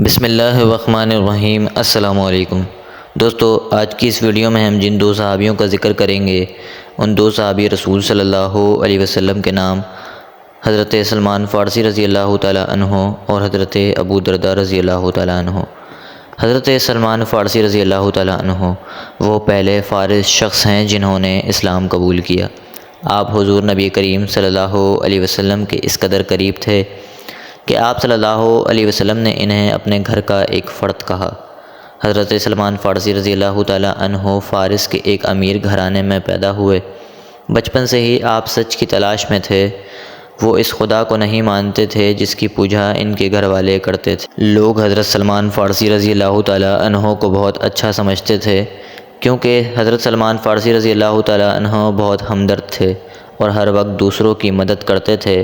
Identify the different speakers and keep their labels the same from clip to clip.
Speaker 1: بسم اللہ الرحمن الرحیم۔ السلام علیکم دوستو، آج کی اس ویڈیو میں ہم جن دو صحابیوں کا ذکر کریں گے ان دو صحابی رسول صلی اللہ علیہ وسلم کے نام حضرت سلمان فارسی رضی اللہ تعالیٰ عنہ اور حضرت ابو درداء رضی اللہ تعالیٰ عنہ۔ حضرت سلمان فارسی رضی اللہ تعالیٰ عنہ وہ پہلے فارس شخص ہیں جنہوں نے اسلام قبول کیا۔ آپ حضور نبی کریم صلی اللہ علیہ وسلم کے اس قدر قریب تھے کہ آپ صلی اللہ علیہ وسلم نے انہیں اپنے گھر کا ایک فرد کہا۔ حضرت سلمان فارسی رضی اللہ تعالیٰ عنہ فارس کے ایک امیر گھرانے میں پیدا ہوئے۔ بچپن سے ہی آپ سچ کی تلاش میں تھے۔ وہ اس خدا کو نہیں مانتے تھے جس کی پوجا ان کے گھر والے کرتے تھے۔ لوگ حضرت سلمان فارسی رضی اللہ تعالیٰ عنہ کو بہت اچھا سمجھتے تھے کیونکہ حضرت سلمان فارسی رضی اللہ تعالیٰ عنہ بہت ہمدرد تھے اور ہر وقت دوسروں کی مدد کرتے تھے۔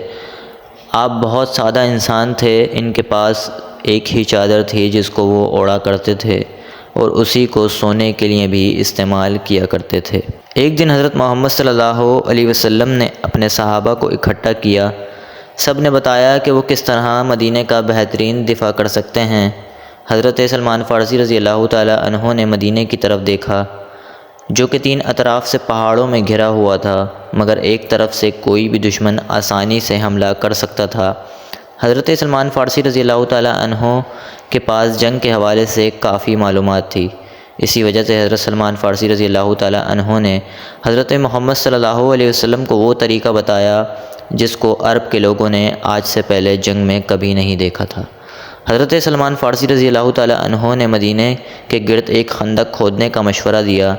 Speaker 1: آپ بہت سادہ انسان تھے۔ ان کے پاس ایک ہی چادر تھی جس کو وہ اوڑا کرتے تھے اور اسی کو سونے کے لیے بھی استعمال کیا کرتے تھے۔ ایک دن حضرت محمد صلی اللہ علیہ وسلم نے اپنے صحابہ کو اکٹھا کیا۔ سب نے بتایا کہ وہ کس طرح مدینہ کا بہترین دفاع کر سکتے ہیں۔ حضرت سلمان فارسی رضی اللہ تعالیٰ عنہ نے مدینہ کی طرف دیکھا جو کہ 3 اطراف سے پہاڑوں میں گھرا ہوا تھا، مگر ایک طرف سے کوئی بھی دشمن آسانی سے حملہ کر سکتا تھا۔ حضرت سلمان فارسی رضی اللہ تعالیٰ عنہ کے پاس جنگ کے حوالے سے کافی معلومات تھی۔ اسی وجہ سے حضرت سلمان فارسی رضی اللہ تعالیٰ عنہ نے حضرت محمد صلی اللہ علیہ وسلم کو وہ طریقہ بتایا جس کو عرب کے لوگوں نے آج سے پہلے جنگ میں کبھی نہیں دیکھا تھا۔ حضرت سلمان فارسی رضی اللہ تعالیٰ عنہ نے مدینہ کے گرد ایک خندق کھودنے کا مشورہ دیا۔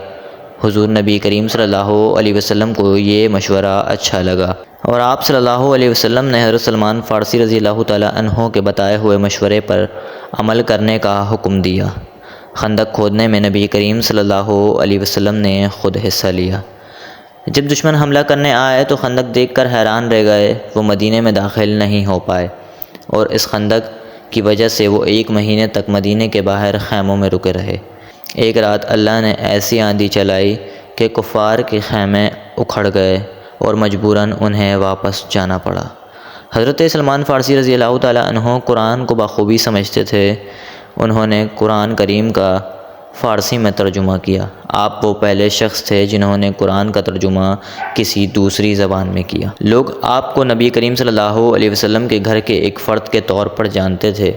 Speaker 1: حضور نبی کریم صلی اللہ علیہ وسلم کو یہ مشورہ اچھا لگا اور آپ صلی اللہ علیہ وسلم نے حضرت سلمان فارسی رضی اللہ تعالیٰ عنہ کے بتائے ہوئے مشورے پر عمل کرنے کا حکم دیا۔ خندق کھودنے میں نبی کریم صلی اللہ علیہ وسلم نے خود حصہ لیا۔ جب دشمن حملہ کرنے آئے تو خندق دیکھ کر حیران رہ گئے۔ وہ مدینہ میں داخل نہیں ہو پائے اور اس خندق کی وجہ سے وہ 1 مہینے تک مدینہ کے باہر خیموں میں رکے رہے۔ ایک رات اللہ نے ایسی آندھی چلائی کہ کفار کے خیمے اکھڑ گئے اور مجبوراً انہیں واپس جانا پڑا۔ حضرت سلمان فارسی رضی اللہ تعالیٰ عنہ قرآن کو بخوبی سمجھتے تھے۔ انہوں نے قرآن کریم کا فارسی میں ترجمہ کیا۔ آپ وہ پہلے شخص تھے جنہوں نے قرآن کا ترجمہ کسی دوسری زبان میں کیا۔ لوگ آپ کو نبی کریم صلی اللہ علیہ وسلم کے گھر کے ایک فرد کے طور پر جانتے تھے۔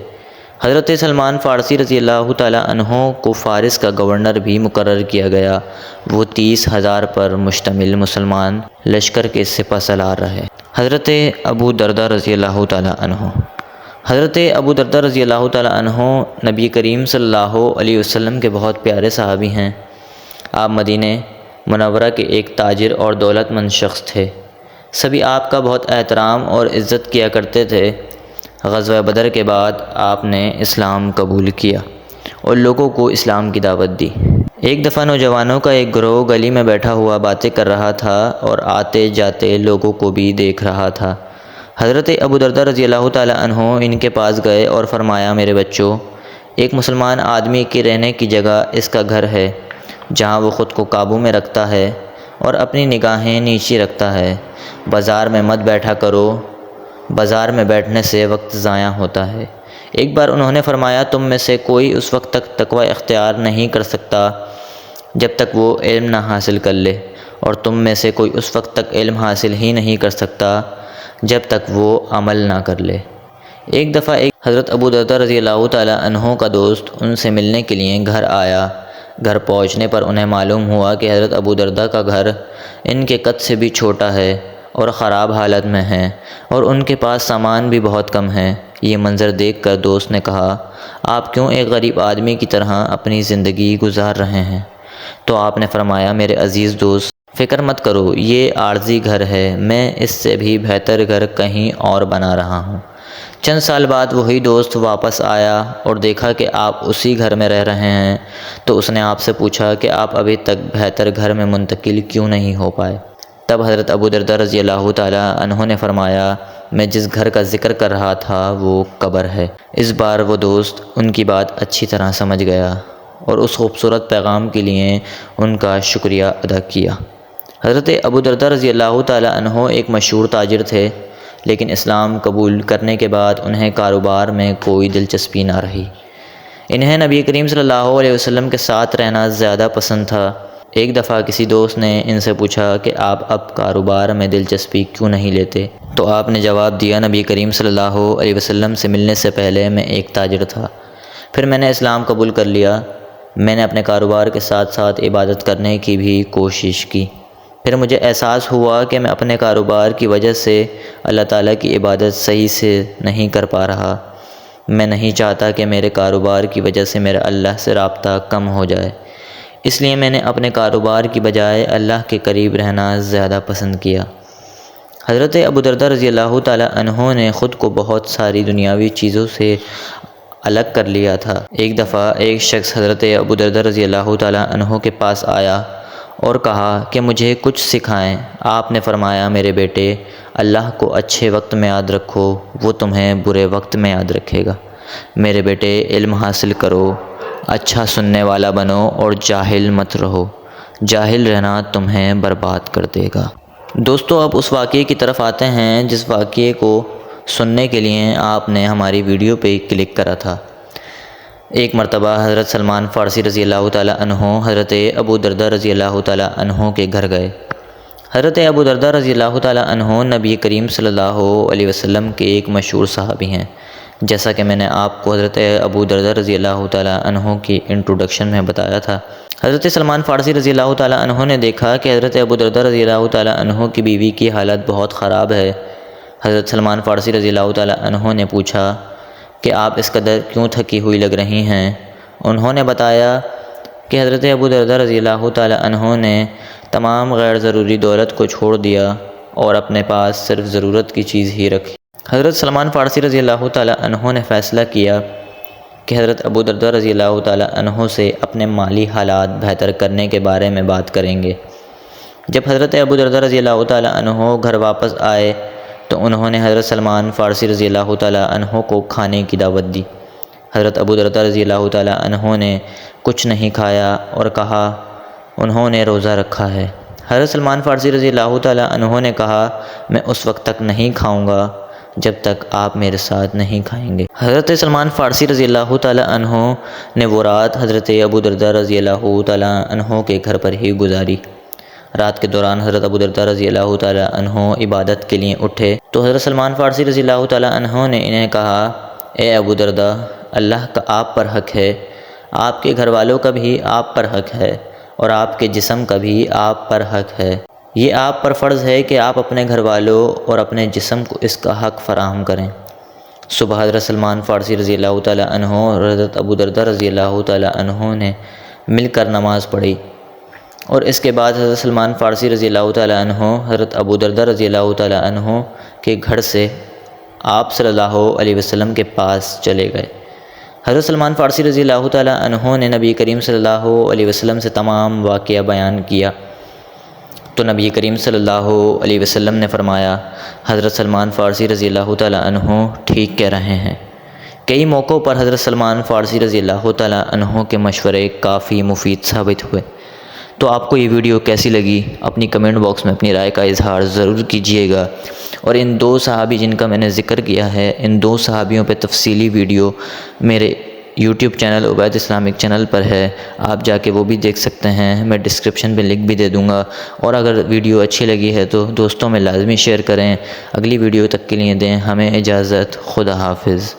Speaker 1: حضرت سلمان فارسی رضی اللہ تعالیٰ عنہ کو فارس کا گورنر بھی مقرر کیا گیا۔ وہ 30,000 پر مشتمل مسلمان لشکر کے سپہ سالار رہے۔ حضرت ابو درداء رضی اللہ تعالیٰ عنہ۔ حضرت ابو درداء رضی اللہ تعالیٰ عنہ نبی کریم صلی اللہ علیہ وسلم کے بہت پیارے صحابی ہیں۔ آپ مدینہ منورہ کے ایک تاجر اور دولت مند شخص تھے۔ سبھی آپ کا بہت احترام اور عزت کیا کرتے تھے۔ غزوہ بدر کے بعد آپ نے اسلام قبول کیا اور لوگوں کو اسلام کی دعوت دی۔ ایک دفعہ نوجوانوں کا ایک گروہ گلی میں بیٹھا ہوا باتیں کر رہا تھا اور آتے جاتے لوگوں کو بھی دیکھ رہا تھا۔ حضرت ابو درداء رضی اللہ تعالیٰ عنہ ان کے پاس گئے اور فرمایا، میرے بچوں، ایک مسلمان آدمی کے رہنے کی جگہ اس کا گھر ہے جہاں وہ خود کو قابو میں رکھتا ہے اور اپنی نگاہیں نیچی رکھتا ہے۔ بازار میں مت بیٹھا کرو، بازار میں بیٹھنے سے وقت ضائع ہوتا ہے۔ ایک بار انہوں نے فرمایا، تم میں سے کوئی اس وقت تک تقوی اختیار نہیں کر سکتا جب تک وہ علم نہ حاصل کر لے، اور تم میں سے کوئی اس وقت تک علم حاصل ہی نہیں کر سکتا جب تک وہ عمل نہ کر لے۔ ایک دفعہ حضرت ابو درداء رضی اللہ تعالیٰ عنہ کا دوست ان سے ملنے کے لیے گھر آیا۔ گھر پہنچنے پر انہیں معلوم ہوا کہ حضرت ابو درداء کا گھر ان کے قد سے بھی چھوٹا ہے اور خراب حالت میں ہے اور ان کے پاس سامان بھی بہت کم ہے۔ یہ منظر دیکھ کر دوست نے کہا، آپ کیوں ایک غریب آدمی کی طرح اپنی زندگی گزار رہے ہیں؟ تو آپ نے فرمایا، میرے عزیز دوست، فکر مت کرو، یہ عارضی گھر ہے، میں اس سے بھی بہتر گھر کہیں اور بنا رہا ہوں۔ چند سال بعد وہی دوست واپس آیا اور دیکھا کہ آپ اسی گھر میں رہ رہے ہیں، تو اس نے آپ سے پوچھا کہ آپ ابھی تک بہتر گھر میں منتقل کیوں نہیں ہو پائے؟ تب حضرت ابو درداء رضی اللہ تعالیٰ عنہ نے فرمایا، میں جس گھر کا ذکر کر رہا تھا وہ قبر ہے۔ اس بار وہ دوست ان کی بات اچھی طرح سمجھ گیا اور اس خوبصورت پیغام کے لیے ان کا شکریہ ادا کیا۔ حضرت ابو درداء رضی اللہ تعالیٰ عنہ ایک مشہور تاجر تھے، لیکن اسلام قبول کرنے کے بعد انہیں کاروبار میں کوئی دلچسپی نہ رہی۔ انہیں نبی کریم صلی اللہ علیہ وسلم کے ساتھ رہنا زیادہ پسند تھا۔ ایک دفعہ کسی دوست نے ان سے پوچھا کہ آپ اب کاروبار میں دلچسپی کیوں نہیں لیتے؟ تو آپ نے جواب دیا، نبی کریم صلی اللہ علیہ وسلم سے ملنے سے پہلے میں ایک تاجر تھا، پھر میں نے اسلام قبول کر لیا۔ میں نے اپنے کاروبار کے ساتھ ساتھ عبادت کرنے کی بھی کوشش کی، پھر مجھے احساس ہوا کہ میں اپنے کاروبار کی وجہ سے اللہ تعالیٰ کی عبادت صحیح سے نہیں کر پا رہا۔ میں نہیں چاہتا کہ میرے کاروبار کی وجہ سے میرا اللہ سے رابطہ کم ہو جائے، اس لیے میں نے اپنے کاروبار کی بجائے اللہ کے قریب رہنا زیادہ پسند کیا۔ حضرت ابو درداء رضی اللہ تعالیٰ عنہ نے خود کو بہت ساری دنیاوی چیزوں سے الگ کر لیا تھا۔ ایک دفعہ ایک شخص حضرت ابو درداء رضی اللہ تعالیٰ عنہ کے پاس آیا اور کہا کہ مجھے کچھ سکھائیں۔ آپ نے فرمایا، میرے بیٹے، اللہ کو اچھے وقت میں یاد رکھو، وہ تمہیں برے وقت میں یاد رکھے گا۔ میرے بیٹے، علم حاصل کرو، اچھا سننے والا بنو اور جاہل مت رہو، جاہل رہنا تمہیں برباد کر دے گا۔ دوستو، اب اس واقعے کی طرف آتے ہیں جس واقعے کو سننے کے لیے آپ نے ہماری ویڈیو پہ کلک کرا تھا۔ ایک مرتبہ حضرت سلمان فارسی رضی اللہ تعالیٰ عنہ حضرت ابو درداء رضی اللہ تعالیٰ عنہ کے گھر گئے۔ حضرت ابو درداء رضی اللہ تعالیٰ عنہ نبی کریم صلی اللہ علیہ وسلم کے ایک مشہور صحابی ہیں، جیسا کہ میں نے آپ کو حضرت ابو درداء رضی اللہ تعالیٰ عنہ کی انٹروڈکشن میں بتایا تھا۔ حضرت سلمان فارسی رضی اللہ تعالیٰ عنہ نے دیکھا کہ حضرت ابو درداء رضی اللہ تعالیٰ عنہ کی بیوی کی حالت بہت خراب ہے۔ حضرت سلمان فارسی رضی اللہ تعالیٰ عنہ نے پوچھا کہ آپ اس قدر کیوں تھکی ہوئی لگ رہی ہیں؟ انہوں نے بتایا کہ حضرت ابو درداء رضی اللہ تعالیٰ عنہ نے تمام غیر ضروری دولت کو چھوڑ دیا اور اپنے پاس صرف ضرورت کی چیز ہی رکھی۔ حضرت سلمان فارسی رضی اللہ تعالیٰ عنہ نے فیصلہ کیا کہ حضرت ابو درداء رضی اللہ تعالیٰ عنہ سے اپنے مالی حالات بہتر کرنے کے بارے میں بات کریں گے۔ جب حضرت ابو درداء رضی اللہ تعالیٰ عنہ گھر واپس آئے تو انہوں نے حضرت سلمان فارسی رضی اللہ تعالیٰ عنہ کو کھانے کی دعوت دی۔ حضرت ابو درداء رضی اللہ تعالیٰ عنہ نے کچھ نہیں کھایا اور کہا انہوں نے روزہ رکھا ہے۔ حضرت سلمان فارسی رضی اللہ تعالیٰ عنہ نے کہا، میں اس وقت تک نہیں کھاؤں گا جب تک آپ میرے ساتھ نہیں کھائیں گے۔ حضرت سلمان فارسی رضی اللہ تعالیٰ عنہ نے وہ رات حضرت ابو درداء رضی اللہ تعالیٰ عنہ کے گھر پر ہی گزاری۔ رات کے دوران حضرت ابو درداء رضی اللہ تعالیٰ عنہ عبادت کے لیے اٹھے تو حضرت سلمان فارسی رضی اللہ تعالیٰ عنہ نے انہیں کہا، اے ابو درداء، اللہ کا آپ پر حق ہے، آپ کے گھر والوں کا بھی آپ پر حق ہے اور آپ کے جسم کا بھی آپ پر حق ہے۔ یہ آپ پر فرض ہے کہ آپ اپنے گھر والوں اور اپنے جسم کو اس کا حق فراہم کریں۔ صبح حضرت سلمان فارسی رضی اللہ تعالیٰ عنہ اور حضرت ابو درداء رضی اللہ تعالیٰ عنہ نے مل کر نماز پڑھی اور اس کے بعد حضرت سلمان فارسی رضی اللہ تعالیٰ عنہ حضرت ابو درداء رضی اللہ تعالیٰ عنہ کے گھر سے آپ صلی اللہ علیہ وسلم کے پاس چلے گئے۔ حضرت سلمان فارسی رضی اللہ تعالیٰ عنہ نے نبی کریم صلی اللہ علیہ وسلم سے تمام واقعہ بیان کیا تو نبی کریم صلی اللہ علیہ وسلم نے فرمایا، حضرت سلمان فارسی رضی اللہ تعالیٰ عنہ ٹھیک کہہ رہے ہیں۔ کئی موقعوں پر حضرت سلمان فارسی رضی اللہ تعالیٰ عنہ کے مشورے کافی مفید ثابت ہوئے۔ تو آپ کو یہ ویڈیو کیسی لگی؟ اپنی کمنٹ باکس میں اپنی رائے کا اظہار ضرور کیجیے گا، اور ان دو صحابی جن کا میں نے ذکر کیا ہے، ان دو صحابیوں پہ تفصیلی ویڈیو میرے YouTube channel Ubaid Islamic channel پر ہے، آپ جا کے وہ بھی دیکھ سکتے ہیں۔ میں ڈسکرپشن پہ لنک بھی دے دوں گا، اور اگر ویڈیو اچھی لگی ہے تو دوستوں میں لازمی شیئر کریں۔ اگلی ویڈیو تک کے لیے دیں ہمیں اجازت، خدا حافظ۔